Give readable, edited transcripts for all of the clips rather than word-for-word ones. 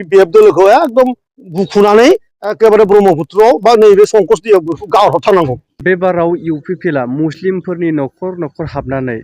BF दोलोखौ एकदम बुखुनानै एकेबारे ब्रह्मपुत्रआव बा नैबे संकस दैयाव गारहरथारनांगौ। बे बाराव इउपिपिएलआ मुस्लिमफोरनि न'खर न'खर हाबनानै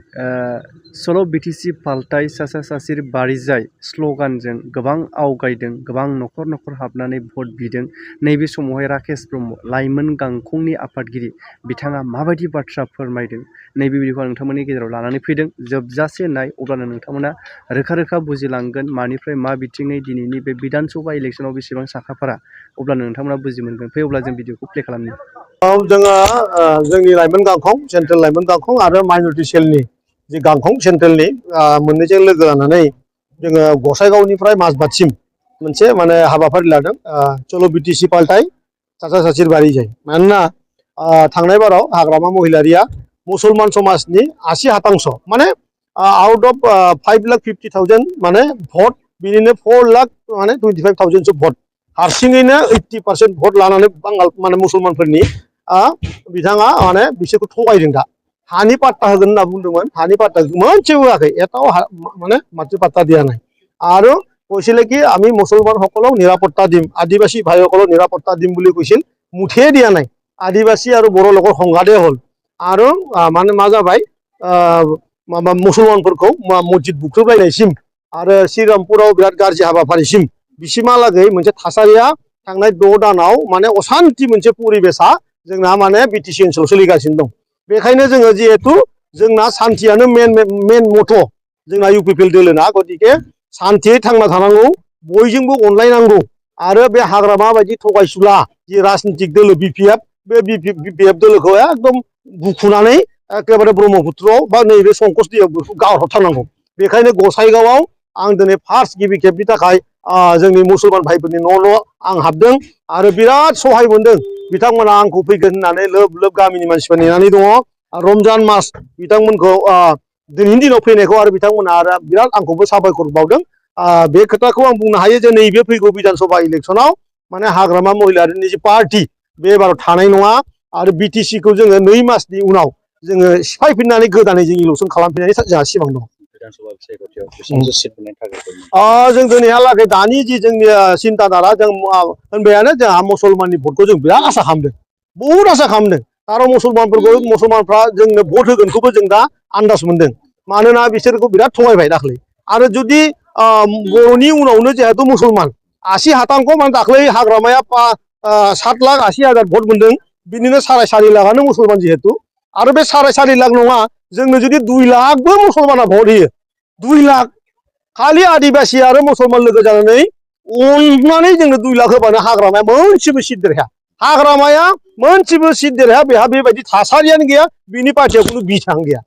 सल' बिटिसि फालथाय सासा सासिर बारिजाय स्ल'गानजों गोबां आवगायदों, गोबां न'खर न'खर हाबनानै भट बिदों। नैबे समावहाय राकेश ब्रह्म लाइमोन गांखंनि आफादगिरि बिथाङा माबायदि बाथ्रा फोरमायदों, नैबे भिडिअखौ नोंथांमोननि गेजेराव लानानै फैदों। जोबजासे नाय, अब्लानो नोंथांमोना रोखा रोखा बुजिलांगोन मानिफ्राय मा बिथिङै दिनैनि बे बिधान सभा इलेक्सनाव बेसेबां साखाफारा, अब्लानो नोंथांमोना बुजि मोनगोन। फै अब्ला जों भिडिअखौ प्ले खालामनि। जोङो जोंनि लाइमोन गांखं, सेन्ट्रेल लाइमोन गांखं आरो माइनरिटि सेलनि जि गांखं सेन्ट्रेलनि मोननैजों लोगो लानानै जोङो गसाइगावनिफ्राय माजबातसिम मोनसे माने हाबाफारि लादों, चलो बिटिसि फालथाय सासा सासिर बारिजाय। मानोना थांनाय बाराव हाग्रामा महिलारिया मुसलमान समाजनि 80% माने आउट अफ 5,50,000 माने भट, बिनिनो 4,00,000 माने 25,000 भट हारसिङैनो 80% भट लानानै बांगाल माने मुसलमानफोरनि बिथाङा माने बिसोरखौ थगायदों। दा हानि पाट्टा होगोन होनना बुंदोंमोन, हानि पाट्टा मोनसेबो होआखै, एटाও মানে মাটি পাট্টা দিয়া নাই। আৰু কৈছিলে কি আমি মুছলমানসকলক নিৰাপত্তা দিম, আদিবাসী ভাইসকলক নিৰাপত্তা দিম বুলি কৈছিল, মুঠেই দিয়া নাই। আদিবাসী আৰু বড়ো লোকৰ সংঘাতেই হ'ল। আৰু মানে मा जाबाय माबा मुसलमानफोरखौ मस्जिद बुख्रुबलायनायसिम आरो श्रीरामपुराव बिराद गाज्रि हाबाफारिसिम बिसिमहालागै मोनसे थासारिया थांनाय 6 दानाव माने असान्ति मोनसे परिबेसा जोंना माने बिटिसि ओनसोलाव सोलिगासिनो दं। बेखायनो जोङो जिहेतु जोंना सान्थियानो मेन मथ' जोंना इउपिपिएल दोलोना, गतिके सान्थियै थांना थानांगौ, बयजोंबो अनलायनांगौ आरो बे हाग्रामा बायदि थगायसुला जि राजनितिक दोलो बिपिएफ, बे बिपिएफ दोलोखौ एकदम बुखुनानै एकेबारे ब्रह्मपुत्रआव बा नैबे संकस दैयाव गारहरथारनांगौ। बेखायनो गसाइगावआव आं दिनै फार्स्ट गिबि खेबनि थाखाय जोंनि मुसलमान भाइफोरनि न' आं हाबदों आरो बिराद सहाय मोनदों। बिथांमोना आंखौ फैगोन होननानै लोब लोब गामिनि मानसिफोर नेनानै दङ। रमजान मास बिथांमोनखौ दिनैनि दिनाव फैनायखौ आरो बिथांमोना आरो बिराद आंखौबो साबायखर बावदों। बे खोथाखौ आं बुंनो हायो जे नैबे फैगौ बिधान सभा इलेक्सनाव माने हाग्रामा महिलारिनि जि पार्टि बे एबाराव थानाय नङा आरो बिटिसिखौ जोङो 2 मासनि उनाव जोङो सिफायफिननानै गोदानै जों इलेक्सन खालामफिननायनि जोंहा सिमां दं। जों दिनैहालागै दानि जि जोंनि सिन्ताधारा जों होनबायानो जोंहा मुसलमाननि भटखौ जों बिराद आसा खालामदों, बहुद आसा खालामदों। आरो मुसलमानफ्रा जोंनो भट होगोनखौबो जों दा आन्दाज मोनदों। मानोना बिसोरखौ बिराद थगायबाय दाख्लै। आरो जुदि बर'नि उनावनो जिहेतु मुसलमान 80% माने दाख्लै हाग्रामाया 7,80,000 भट मोनदों, बिनिनो 4.5 लाखआनो मुसलमान जिहेतु। आरो बे 4.5 लाख नङा, जोंनो जुदि 2 लाखबो मुसलमाना भट होयो, 2 लाख खालि आदिबासि आरो मुसलमान लोगो जानानै अननानै जोंनो 2 लाख होबानो हाग्रामाया मोनसेबो सिट देरहाया। हाग्रामाया मोनसेबो सिट देरहाया, बेहा बेबायदि थासारियानो गैया, बिनि पार्टियाव खुनु बिसां गैया।